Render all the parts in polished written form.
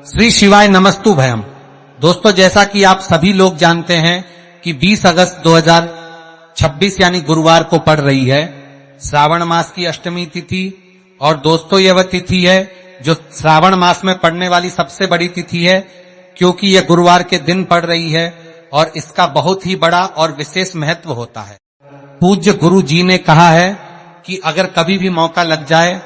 श्री शिवाय नमस्तु भयम। दोस्तों, जैसा कि आप सभी लोग जानते हैं कि 20 अगस्त 2026 यानी गुरुवार को पड़ रही है श्रावण मास की अष्टमी तिथि। और दोस्तों, यह वह तिथि है जो श्रावण मास में पड़ने वाली सबसे बड़ी तिथि है, क्योंकि यह गुरुवार के दिन पड़ रही है और इसका बहुत ही बड़ा और विशेष महत्व होता है। पूज्य गुरु जी ने कहा है कि अगर कभी भी मौका लग जाए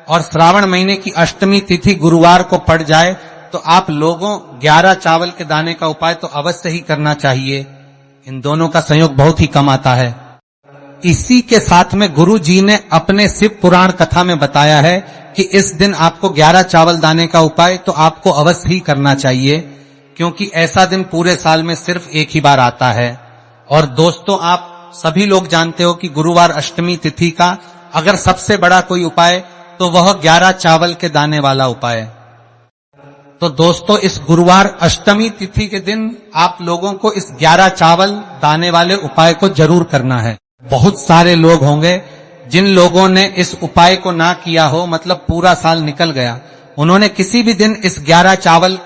और श्रावण महीने की अष्टमी तिथि गुरुवार को पड़ जाए तो आप लोगों 11 चावल के दाने का उपाय तो अवश्य ही करना चाहिए। इन दोनों का संयोग बहुत ही कम आता है। इसी के साथ में गुरु जी ने अपने शिव पुराण कथा में बताया है कि इस दिन आपको 11 चावल दाने का उपाय तो आपको अवश्य ही करना चाहिए, क्योंकि ऐसा दिन पूरे साल में सिर्फ एक ही बार आता है। और दोस्तों, आप सभी लोग जानते हो कि गुरुवार अष्टमी तिथि का अगर सबसे बड़ा कोई उपाय तो वह 11 चावल के दाने वाला उपाय। तो दोस्तों, इस गुरुवार अष्टमी तिथि के दिन आप लोगों को इस 11 चावल दाने वाले उपाय को जरूर करना है। बहुत सारे लोग होंगे जिन लोगों ने इस उपाय को ना किया हो, मतलब पूरा साल निकल गया, उन्होंने किसी भी दिन इस 11 चावल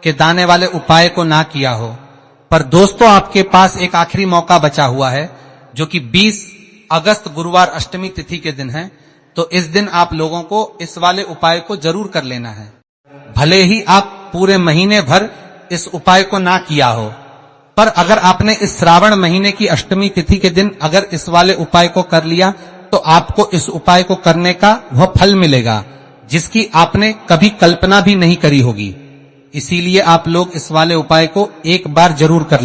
के दाने वाले उपाय को ना किया हो। पर दोस्तों, आपके पास एक आखिरी मौका बचा हुआ है, जो कि 20 अगस्त गुरुवार अष्टमी तिथि के दिन है। तो इस दिन आप लोगों को इस वाले उपाय को जरूर कर लेना है। भले ही आप पूरे महीने भर इस उपाय को ना किया हो, पर अगर आपने इस श्रावण महीने की अष्टमी तिथि के दिन अगर इस वाले उपाय को कर लिया तो आपको इस उपाय को करने का वह फल मिलेगा जिसकी आपने कभी कल्पना भी नहीं करी होगी। इसीलिए आप लोग इस वाले उपाय को एक बार जरूर कर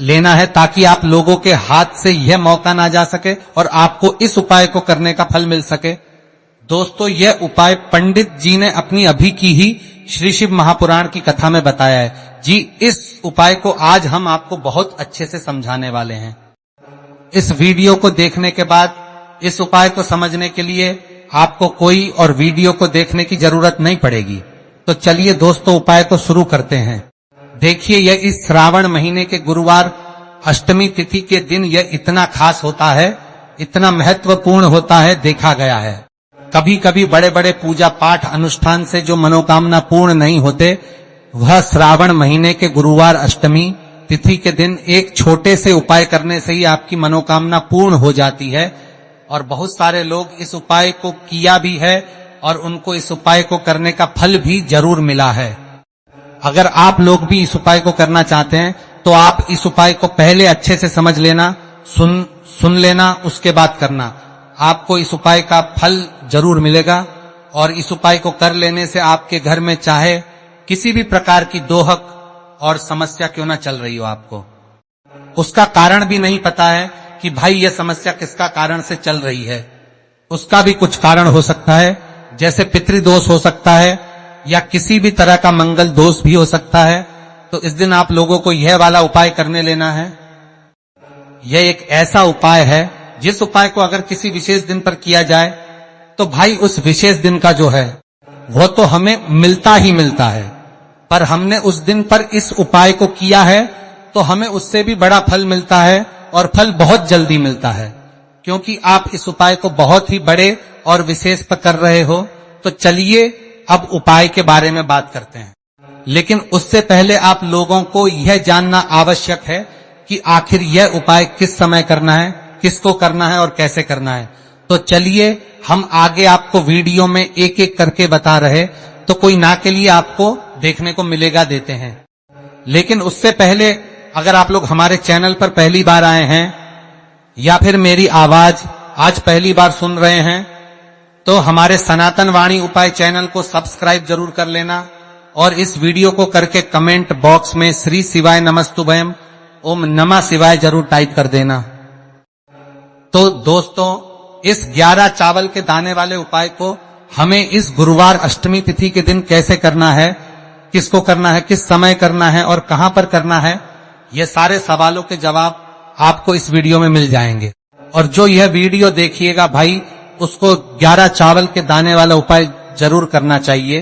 लेना है, ताकि आप लोगों के हाथ से यह मौका ना जा सके और आपको इस उपाय को करने का फल मिल सके। दोस्तों, यह उपाय पंडित जी ने अपनी अभी की ही श्री शिव महापुराण की कथा में बताया है। जी, इस उपाय को आज हम आपको बहुत अच्छे से समझाने वाले हैं। इस वीडियो को देखने के बाद इस उपाय को समझने के लिए आपको कोई और वीडियो को देखने की जरूरत नहीं पड़ेगी। तो चलिए दोस्तों, उपाय को शुरू करते हैं। देखिए, यह इस श्रावण महीने के गुरुवार अष्टमी तिथि के दिन यह इतना खास होता है, इतना महत्वपूर्ण होता है, देखा गया है। कभी कभी बड़े बड़े पूजा पाठ अनुष्ठान से जो मनोकामना पूर्ण नहीं होते, वह श्रावण महीने के गुरुवार अष्टमी तिथि के दिन एक छोटे से उपाय करने से ही आपकी मनोकामना पूर्ण हो जाती है। और बहुत सारे लोग इस उपाय को किया भी है और उनको इस उपाय को करने का फल भी जरूर मिला है। अगर आप लोग भी इस उपाय को करना चाहते हैं तो आप इस उपाय को पहले अच्छे से समझ लेना, सुन लेना, उसके बाद करना। आपको इस उपाय का फल जरूर मिलेगा। और इस उपाय को कर लेने से आपके घर में चाहे किसी भी प्रकार की दोहक और समस्या क्यों ना चल रही हो, आपको उसका कारण भी नहीं पता है कि भाई यह समस्या किसका कारण से चल रही है, उसका भी कुछ कारण हो सकता है। जैसे पितृदोष हो सकता है या किसी भी तरह का मंगल दोष भी हो सकता है। तो इस दिन आप लोगों को यह वाला उपाय करने लेना है। यह एक ऐसा उपाय है जिस उपाय को अगर किसी विशेष दिन पर किया जाए तो भाई उस विशेष दिन का जो है वो तो हमें मिलता ही मिलता है, पर हमने उस दिन पर इस उपाय को किया है तो हमें उससे भी बड़ा फल मिलता है, और फल बहुत जल्दी मिलता है, क्योंकि आप इस उपाय को बहुत ही बड़े और विशेष पर कर रहे हो। तो चलिए अब उपाय के बारे में बात करते हैं। लेकिन उससे पहले आप लोगों को यह जानना आवश्यक है कि आखिर यह उपाय किस समय करना है, किसको करना है और कैसे करना है। तो चलिए हम आगे आपको वीडियो में एक एक करके बता रहे, तो कोई ना के लिए आपको देखने को मिलेगा देते हैं। लेकिन उससे पहले अगर आप लोग हमारे चैनल पर पहली बार आए हैं या फिर मेरी आवाज आज पहली बार सुन रहे हैं, तो हमारे सनातन वाणी उपाय चैनल को सब्सक्राइब जरूर कर लेना और इस वीडियो को करके कमेंट बॉक्स में श्री शिवाय नमस्तुभयम ओम नमः शिवाय जरूर टाइप कर देना। तो दोस्तों, इस 11 चावल के दाने वाले उपाय को हमें इस गुरुवार अष्टमी तिथि के दिन कैसे करना है, किसको करना है, किस समय करना है और कहां पर करना है, ये सारे सवालों के जवाब आपको इस वीडियो में मिल जाएंगे। और जो यह वीडियो देखिएगा भाई, उसको 11 चावल के दाने वाला उपाय जरूर करना चाहिए,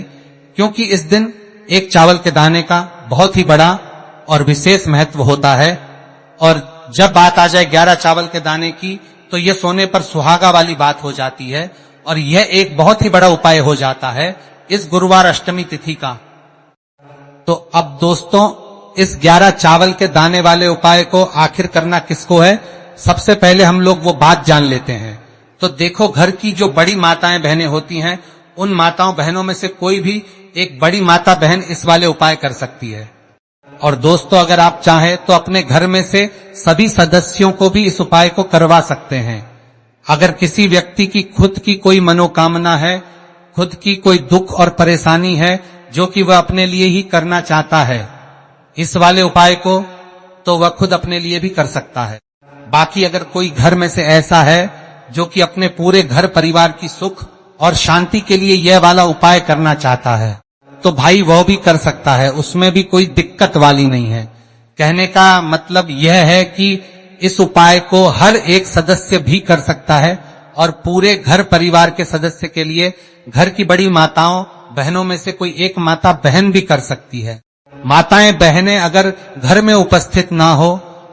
क्योंकि इस दिन एक चावल के दाने का बहुत ही बड़ा और विशेष महत्व होता है। और जब बात आ जाए 11 चावल के दाने की, तो यह सोने पर सुहागा वाली बात हो जाती है और यह एक बहुत ही बड़ा उपाय हो जाता है इस गुरुवार अष्टमी तिथि का। तो अब दोस्तों इस 11 चावल के दाने वाले उपाय को आखिर करना किसको है, सबसे पहले हम लोग वो बात जान लेते हैं। तो देखो, घर की जो बड़ी माताएं बहनें होती हैं, उन माताओं बहनों में से कोई भी एक बड़ी माता बहन इस वाले उपाय कर सकती है। और दोस्तों, अगर आप चाहें तो अपने घर में से सभी सदस्यों को भी इस उपाय को करवा सकते हैं। अगर किसी व्यक्ति की खुद की कोई मनोकामना है, खुद की कोई दुख और परेशानी है जो कि वह अपने लिए ही करना चाहता है इस वाले उपाय को, तो वह खुद अपने लिए भी कर सकता है। बाकी अगर कोई घर में से ऐसा है जो कि अपने पूरे घर परिवार की सुख और शांति के लिए यह वाला उपाय करना चाहता है, तो भाई वह भी कर सकता है, उसमें भी कोई दिक्कत वाली नहीं है। कहने का मतलब यह है कि इस उपाय को हर एक सदस्य भी कर सकता है और पूरे घर परिवार के सदस्य के लिए घर की बड़ी माताओं बहनों में से कोई एक माता बहन भी कर सकती है। माताएं बहनें अगर घर में उपस्थित ना हो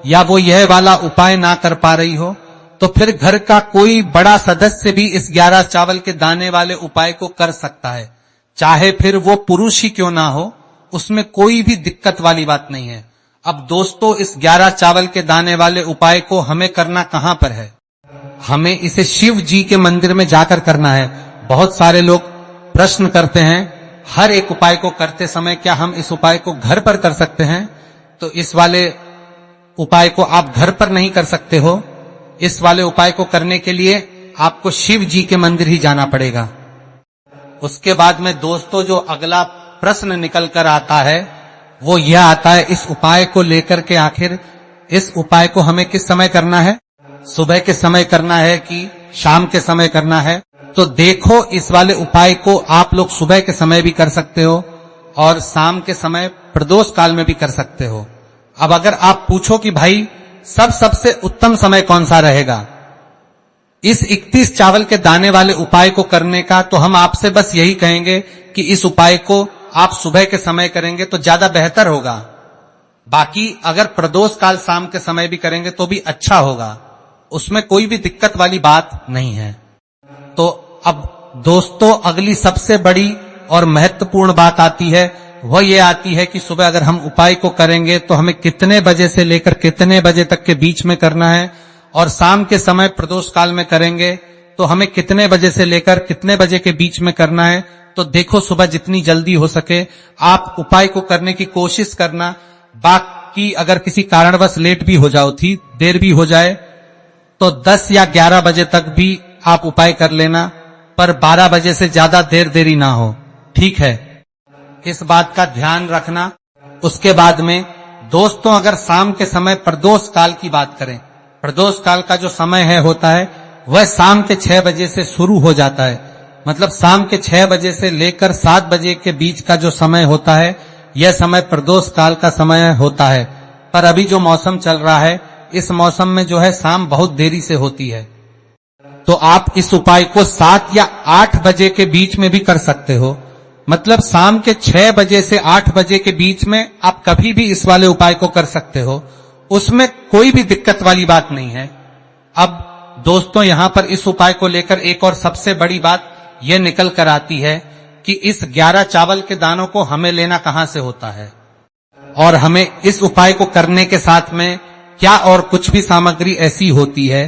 या वो यह वाला उपाय ना कर पा रही हो, तो फिर घर का कोई बड़ा सदस्य भी इस 11 चावल के दाने वाले उपाय को कर सकता है, चाहे फिर वो पुरुष ही क्यों ना हो, उसमें कोई भी दिक्कत वाली बात नहीं है। अब दोस्तों, इस 11 चावल के दाने वाले उपाय को हमें करना कहां पर है? हमें इसे शिव जी के मंदिर में जाकर करना है। बहुत सारे लोग प्रश्न करते हैं, हर एक उपाय को करते समय क्या हम इस उपाय को घर पर कर सकते हैं? तो इस वाले उपाय को आप घर पर नहीं कर सकते हो। इस वाले उपाय को करने के लिए आपको शिव जी के मंदिर ही जाना पड़ेगा। उसके बाद में दोस्तों, जो अगला प्रश्न निकल कर आता है वो यह आता है, इस उपाय को लेकर के आखिर इस उपाय को हमें किस समय करना है? सुबह के समय करना है कि शाम के समय करना है? तो देखो, इस वाले उपाय को आप लोग सुबह के समय भी कर सकते हो और शाम के समय प्रदोष काल में भी कर सकते हो। अब अगर आप पूछो कि भाई सबसे उत्तम समय कौन सा रहेगा इस 31 चावल के दाने वाले उपाय को करने का, तो हम आपसे बस यही कहेंगे कि इस उपाय को आप सुबह के समय करेंगे तो ज्यादा बेहतर होगा। बाकी अगर प्रदोष काल शाम के समय भी करेंगे तो भी अच्छा होगा, उसमें कोई भी दिक्कत वाली बात नहीं है। तो अब दोस्तों, अगली सबसे बड़ी और महत्वपूर्ण बात आती है, वह ये आती है कि सुबह अगर हम उपाय को करेंगे तो हमें कितने बजे से लेकर कितने बजे तक के बीच में करना है, और शाम के समय प्रदोष काल में करेंगे तो हमें कितने बजे से लेकर कितने बजे के बीच में करना है। तो देखो, सुबह जितनी जल्दी हो सके आप उपाय को करने की कोशिश करना। बाकी अगर किसी कारणवश लेट भी हो जाओ, थी देर भी हो जाए, तो 10 या 11 बजे तक भी आप उपाय कर लेना, पर 12 बजे से ज्यादा देरी ना हो, ठीक है? इस बात का ध्यान रखना। उसके बाद में दोस्तों, अगर शाम के समय प्रदोष काल की बात करें, प्रदोष काल का जो समय है होता है वह शाम के 6 बजे से शुरू हो जाता है। मतलब शाम के 6 बजे से लेकर 7 बजे के बीच का जो समय होता है, यह समय प्रदोष काल का समय होता है। पर अभी जो मौसम चल रहा है, इस मौसम में जो है शाम बहुत देरी से होती है, तो आप इस उपाय को 7 या 8 बजे के बीच में भी कर सकते हो। मतलब शाम के 6 बजे से 8 बजे के बीच में आप कभी भी इस वाले उपाय को कर सकते हो, उसमें कोई भी दिक्कत वाली बात नहीं है। अब दोस्तों, यहां पर इस उपाय को लेकर एक और सबसे बड़ी बात यह निकल कर आती है कि इस 11 चावल के दानों को हमें लेना कहां से होता है, और हमें इस उपाय को करने के साथ में क्या और कुछ भी सामग्री ऐसी होती है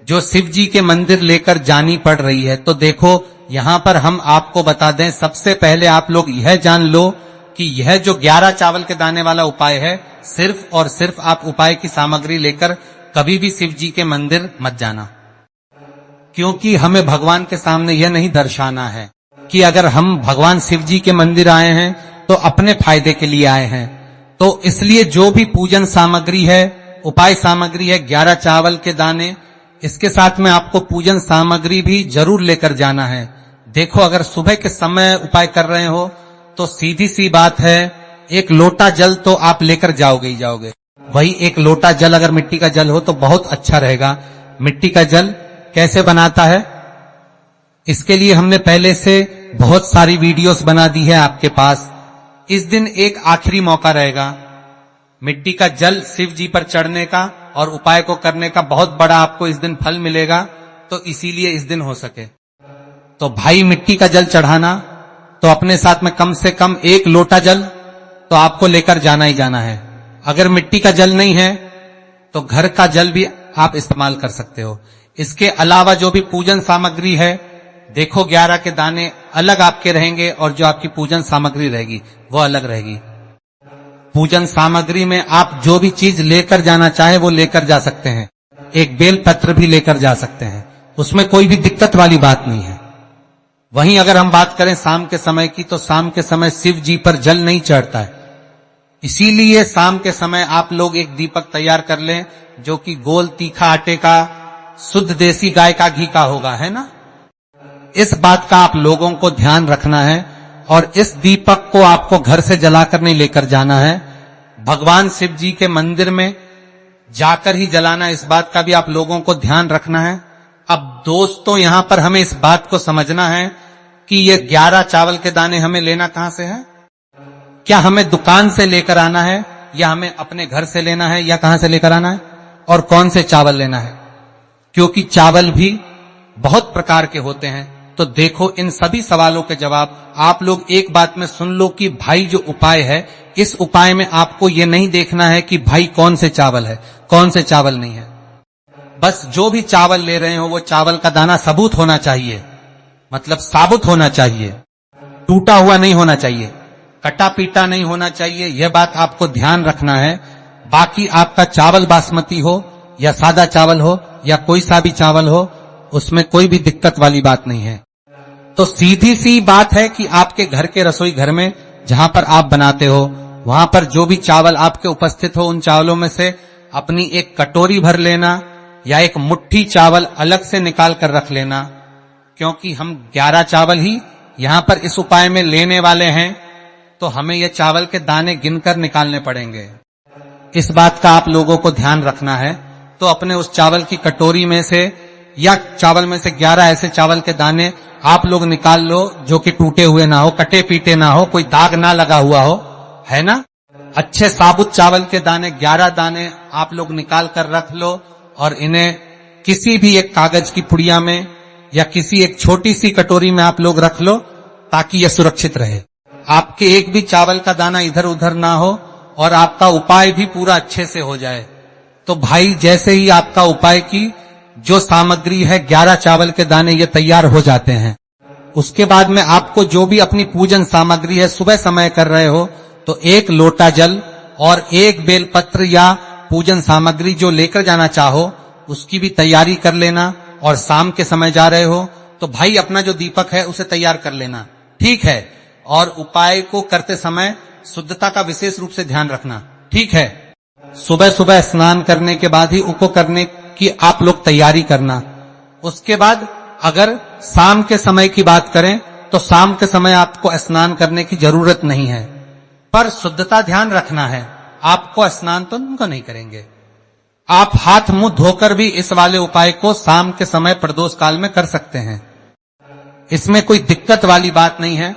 जो शिव जी के मंदिर लेकर जानी पड़ रही है। तो देखो, यहां पर हम आपको बता दें, सबसे पहले आप लोग यह जान लो कि यह जो 11 चावल के दाने वाला उपाय है, सिर्फ और सिर्फ आप उपाय की सामग्री लेकर कभी भी शिव जी के मंदिर मत जाना, क्योंकि हमें भगवान के सामने यह नहीं दर्शाना है कि अगर हम भगवान शिव जी के मंदिर आए हैं तो अपने फायदे के लिए आए हैं। तो इसलिए जो भी पूजन सामग्री है, उपाय सामग्री है, 11 चावल के दाने, इसके साथ में आपको पूजन सामग्री भी जरूर लेकर जाना है। देखो, अगर सुबह के समय उपाय कर रहे हो तो सीधी सी बात है, एक लोटा जल तो आप लेकर जाओगे ही जाओगे। वही एक लोटा जल अगर मिट्टी का जल हो तो बहुत अच्छा रहेगा। मिट्टी का जल कैसे बनाता है, इसके लिए हमने पहले से बहुत सारी वीडियोस बना दी है आपके पास। इस दिन एक आखिरी मौका रहेगा मिट्टी का जल शिव जी पर चढ़ने का और उपाय को करने का, बहुत बड़ा आपको इस दिन फल मिलेगा। तो इसीलिए इस दिन हो सके तो भाई मिट्टी का जल चढ़ाना, तो अपने साथ में कम से कम 1 लोटा जल तो तो आपको लेकर जाना ही जाना है। अगर मिट्टी का जल नहीं है तो घर का जल भी आप इस्तेमाल कर सकते हो। इसके अलावा जो भी पूजन सामग्री है, देखो 11 के दाने अलग आपके रहेंगे और जो आपकी पूजन सामग्री रहेगी वो अलग रहेगी। पूजन सामग्री में आप जो भी चीज लेकर जाना चाहे वो लेकर जा सकते हैं। एक बेल पत्र भी लेकर जा सकते हैं, उसमें कोई भी दिक्कत वाली बात नहीं है। वहीं अगर हम बात करें शाम के समय की, तो शाम के समय शिव जी पर जल नहीं चढ़ता है, इसीलिए शाम के समय आप लोग एक दीपक तैयार कर लें जो कि गोल तीखा आटे का, शुद्ध देसी गाय का घी का होगा, है ना। इस बात का आप लोगों को ध्यान रखना है और इस दीपक को आपको घर से जलाकर नहीं लेकर जाना है, भगवान शिव जी के मंदिर में जाकर ही जलाना। इस बात का भी आप लोगों को ध्यान रखना है। अब दोस्तों, यहां पर हमें इस बात को समझना है कि ये 11 चावल के दाने हमें लेना कहां से है। क्या हमें दुकान से लेकर आना है या हमें अपने घर से लेना है या कहां से लेकर आना है, और कौन से चावल लेना है, क्योंकि चावल भी बहुत प्रकार के होते हैं। तो देखो, इन सभी सवालों के जवाब आप लोग एक बात में सुन लो कि भाई जो उपाय है, इस उपाय में आपको ये नहीं देखना है कि भाई कौन से चावल है कौन से चावल नहीं है। बस जो भी चावल ले रहे हो वो चावल का दाना सबूत होना चाहिए, मतलब साबुत होना चाहिए, टूटा हुआ नहीं होना चाहिए, कटा पीटा नहीं होना चाहिए। यह बात आपको ध्यान रखना है। बाकी आपका चावल बासमती हो या सादा चावल हो या कोई सा भी चावल हो, उसमें कोई भी दिक्कत वाली बात नहीं है। तो सीधी सी बात है कि आपके घर के रसोई घर में जहां पर आप बनाते हो, वहां पर जो भी चावल आपके उपस्थित हो, उन चावलों में से अपनी एक कटोरी भर लेना या एक मुट्ठी चावल अलग से निकाल कर रख लेना, क्योंकि हम 11 चावल ही यहां पर इस उपाय में लेने वाले हैं, तो हमें ये चावल के दाने गिनकर निकालने पड़ेंगे। इस बात का आप लोगों को ध्यान रखना है। तो अपने उस चावल की कटोरी में से या चावल में से 11 ऐसे चावल के दाने आप लोग निकाल लो जो कि टूटे हुए ना हो, कटे पीटे ना हो, कोई दाग ना लगा हुआ हो, है ना। अच्छे साबुत चावल के दाने 11 दाने आप लोग निकाल कर रख लो और इन्हें किसी भी एक कागज की पुड़िया में या किसी एक छोटी सी कटोरी में आप लोग रख लो, ताकि यह सुरक्षित रहे। आपके एक भी चावल का दाना इधर उधर ना हो और आपका उपाय भी पूरा अच्छे से हो जाए। तो भाई, जैसे ही आपका उपाय की जो सामग्री है 11 चावल के दाने ये तैयार हो जाते हैं, उसके बाद में आपको जो भी अपनी पूजन सामग्री है, सुबह समय कर रहे हो तो 1 लोटा जल और 1 बेलपत्र या पूजन सामग्री जो लेकर जाना चाहो उसकी भी तैयारी कर लेना। और शाम के समय जा रहे हो तो भाई अपना जो दीपक है उसे तैयार कर लेना, ठीक है। और उपाय को करते समय शुद्धता का विशेष रूप से ध्यान रखना, ठीक है। सुबह सुबह स्नान करने के बाद ही उनको करने की आप लोग तैयारी करना। उसके बाद अगर शाम के समय की बात करें तो शाम के समय आपको स्नान करने की जरूरत नहीं है, पर शुद्धता ध्यान रखना है। आपको स्नान तो उनको नहीं करेंगे, आप हाथ मुंह धोकर भी इस वाले उपाय को शाम के समय प्रदोष काल में कर सकते हैं, इसमें कोई दिक्कत वाली बात नहीं है।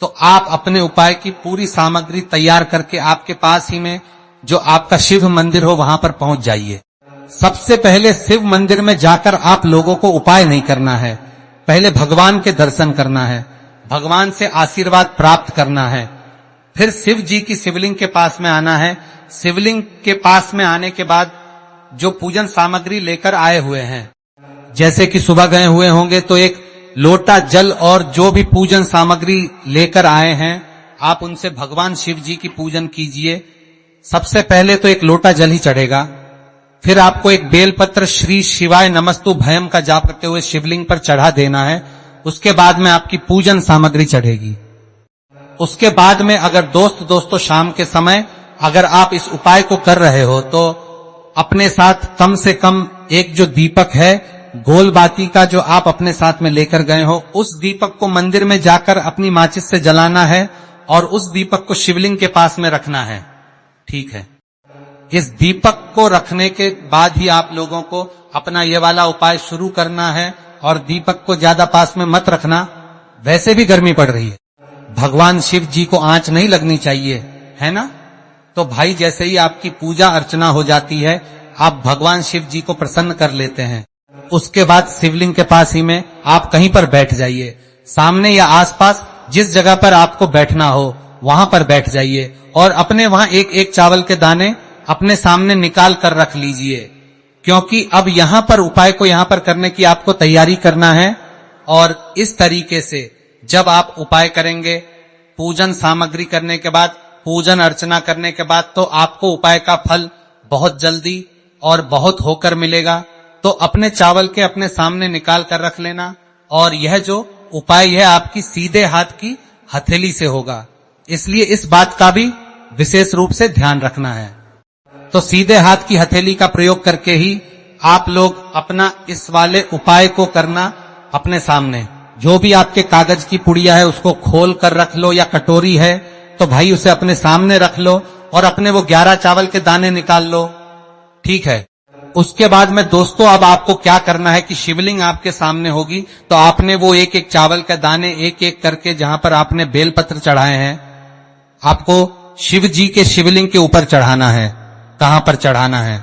तो आप अपने उपाय की पूरी सामग्री तैयार करके आपके पास ही में जो आपका शिव मंदिर हो वहां पर पहुंच जाइए। सबसे पहले शिव मंदिर में जाकर आप लोगों को उपाय नहीं करना है, पहले भगवान के दर्शन करना है, भगवान से आशीर्वाद प्राप्त करना है। फिर शिव जी की शिवलिंग के पास में आना है। शिवलिंग के पास में आने के बाद जो पूजन सामग्री लेकर आए हुए हैं, जैसे कि सुबह गए हुए होंगे तो एक लोटा जल और जो भी पूजन सामग्री लेकर आए हैं आप उनसे भगवान शिव जी की पूजन कीजिए। सबसे पहले तो एक लोटा जल ही चढ़ेगा, फिर आपको एक बेलपत्र श्री शिवाय नमस्तु भयम का जाप करते हुए शिवलिंग पर चढ़ा देना है। उसके बाद में आपकी पूजन सामग्री चढ़ेगी। उसके बाद में अगर दोस्तों शाम के समय अगर आप इस उपाय को कर रहे हो तो अपने साथ कम से कम एक जो दीपक है गोल बाती का जो आप अपने साथ में लेकर गए हो, उस दीपक को मंदिर में जाकर अपनी माचिस से जलाना है और उस दीपक को शिवलिंग के पास में रखना है, ठीक है। इस दीपक को रखने के बाद ही आप लोगों को अपना ये वाला उपाय शुरू करना है और दीपक को ज्यादा पास में मत रखना, वैसे भी गर्मी पड़ रही है, भगवान शिव जी को आंच नहीं लगनी चाहिए, है ना। तो भाई जैसे ही आपकी पूजा अर्चना हो जाती है आप भगवान शिव जी को प्रसन्न कर लेते हैं। उसके बाद शिवलिंग के पास ही में आप कहीं पर बैठ जाइए, सामने या आसपास जिस जगह पर आपको बैठना हो वहां पर बैठ जाइए और अपने वहां एक एक चावल के दाने अपने सामने निकाल कर रख लीजिए, क्योंकि अब यहां पर उपाय को यहां पर करने की आपको तैयारी करना है। और इस तरीके से जब आप उपाय करेंगे, पूजन सामग्री करने के बाद, पूजन अर्चना करने के बाद, तो आपको उपाय का फल बहुत जल्दी और बहुत होकर मिलेगा। तो अपने चावल के अपने सामने निकाल कर रख लेना, और यह जो उपाय है आपकी सीधे हाथ की हथेली से होगा, इसलिए इस बात का भी विशेष रूप से ध्यान रखना है। तो सीधे हाथ की हथेली का प्रयोग करके ही आप लोग अपना इस वाले उपाय को करना। अपने सामने जो भी आपके कागज की पुड़िया है उसको खोल कर रख लो, या कटोरी है तो भाई उसे अपने सामने रख लो और अपने वो 11 चावल के दाने निकाल लो, ठीक है। उसके बाद में दोस्तों अब आपको क्या करना है कि शिवलिंग आपके सामने होगी, तो आपने वो एक एक चावल के दाने एक एक करके जहां पर आपने बेलपत्र चढ़ाए हैं, आपको शिव जी के शिवलिंग के ऊपर चढ़ाना है। कहां पर चढ़ाना है?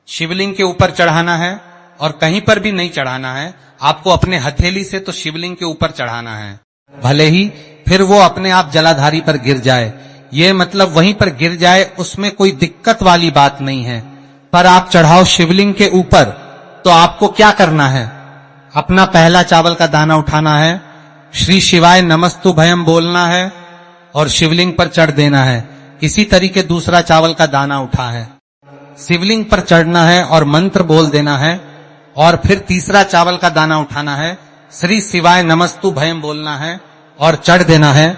शिवलिंग के ऊपर चढ़ाना है, और कहीं पर भी नहीं चढ़ाना है, आपको अपने हथेली से तो शिवलिंग के ऊपर चढ़ाना है। भले ही फिर वो अपने आप जलाधारी पर गिर जाए, ये मतलब वहीं पर गिर जाए, उसमें कोई दिक्कत वाली बात नहीं है, पर आप चढ़ाओ शिवलिंग के ऊपर। तो आपको क्या करना है? अपना पहला चावल का दाना उठाना है, श्री शिवाय नमस्तु भयम बोलना है और शिवलिंग पर चढ़ देना है। इसी तरीके दूसरा चावल का दाना उठा है, शिवलिंग पर चढ़ना है और मंत्र बोल देना है, और फिर तीसरा चावल का दाना उठाना है, श्री शिवाय नमस्तु भयम बोलना है और चढ़ देना है।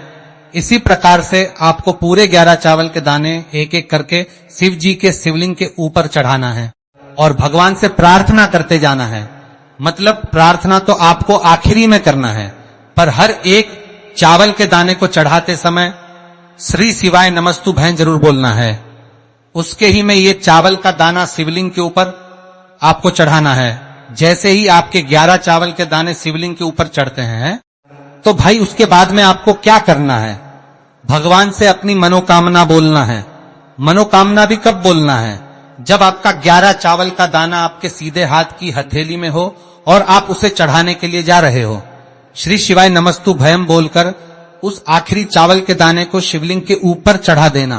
इसी प्रकार से आपको पूरे 11 चावल के दाने एक एक करके शिव जी के शिवलिंग के ऊपर चढ़ाना है और भगवान से प्रार्थना करते जाना है। मतलब प्रार्थना तो आपको आखिरी में करना है, पर हर एक चावल के दाने को चढ़ाते समय श्री शिवाय नमस्तु भयम जरूर बोलना है। उसके ही में ये चावल का दाना शिवलिंग के ऊपर आपको चढ़ाना है। जैसे ही आपके 11 चावल के दाने शिवलिंग के ऊपर चढ़ते हैं, तो भाई उसके बाद में आपको क्या करना है? भगवान से अपनी मनोकामना बोलना है। मनोकामना भी कब बोलना है? जब आपका 11 चावल का दाना आपके सीधे हाथ की हथेली में हो और आप उसे चढ़ाने के लिए जा रहे हो। श्री शिवाय नमस्तु भयम बोलकर उस आखिरी चावल के दाने को शिवलिंग के ऊपर चढ़ा देना।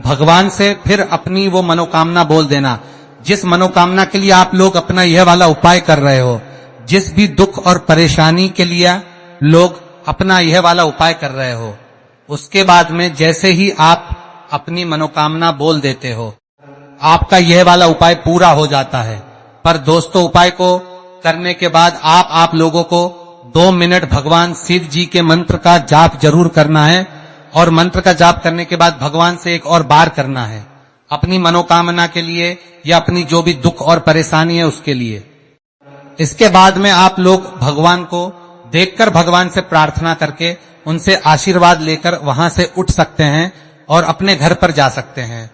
भगवान से फिर अपनी वो मनोकामना बोल देना, जिस मनोकामना के लिए आप लोग अपना यह वाला उपाय कर रहे हो, जिस भी दुख और परेशानी के लिए लोग अपना यह वाला उपाय कर रहे हो, उसके बाद में जैसे ही आप अपनी मनोकामना बोल देते हो, आपका यह वाला उपाय पूरा हो जाता है। पर दोस्तों उपाय को करने के बाद आप लोगों को 2 मिनट भगवान शिव जी के मंत्र का जाप जरूर करना है, और मंत्र का जाप करने के बाद भगवान से एक और बार करना है अपनी मनोकामना के लिए, या अपनी जो भी दुख और परेशानी है उसके लिए। इसके बाद में आप लोग भगवान को देखकर भगवान से प्रार्थना करके उनसे आशीर्वाद लेकर वहां से उठ सकते हैं और अपने घर पर जा सकते हैं।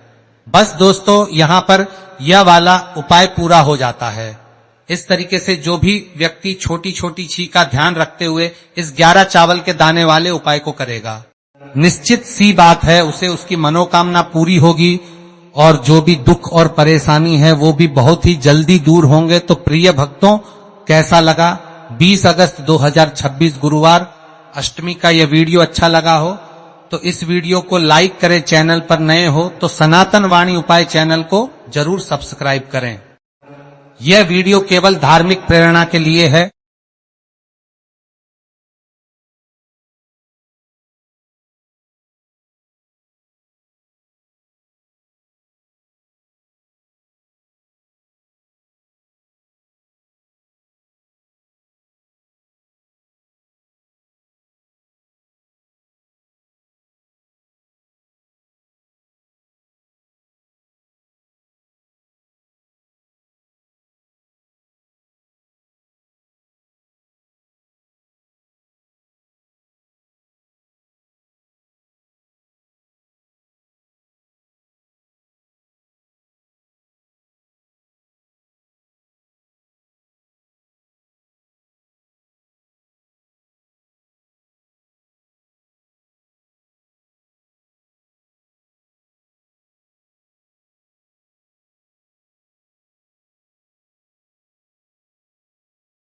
बस दोस्तों यहां पर यह वाला उपाय पूरा हो जाता है। इस तरीके से जो भी व्यक्ति छोटी छोटी चीज का ध्यान रखते हुए इस 11 चावल के दाने वाले उपाय को करेगा, निश्चित सी बात है उसे उसकी मनोकामना पूरी होगी, और जो भी दुख और परेशानी है वो भी बहुत ही जल्दी दूर होंगे। तो प्रिय भक्तों, कैसा लगा 20 अगस्त 2026 गुरुवार अष्टमी का यह वीडियो अच्छा लगा हो तो इस वीडियो को लाइक करें। चैनल पर नए हो तो सनातन वाणी उपाय चैनल को जरूर सब्सक्राइब करें। यह वीडियो केवल धार्मिक प्रेरणा के लिए है।